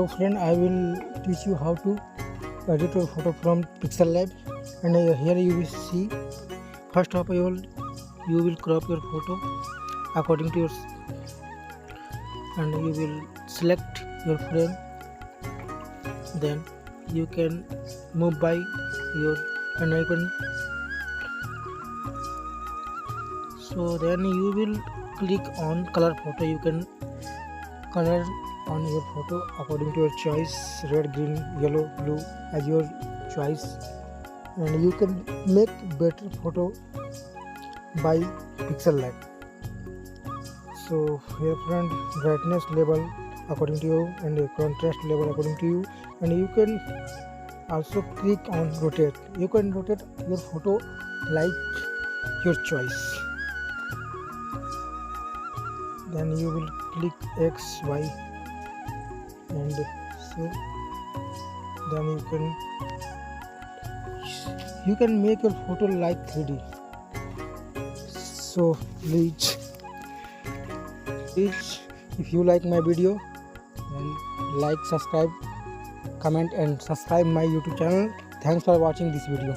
So friend, I will teach you how to edit your photo from Pixel Lab, and here you will see. First of all, you will crop your photo according to your, and you will select your frame. Then you can move by your and icon. So then you will click on color photo. You can color on your photo according to your choice, red, green, yellow, blue, as your choice, and you can make better photo by Pixel Lab. So here friend, brightness level according to you and the contrast level according to you, and you can also click on rotate. You can rotate your photo like your choice. Then you will click X, Y, and so then you can make your photo like 3D. So please, if you like my video, then like, subscribe, comment and subscribe my YouTube channel. Thanks for watching this video.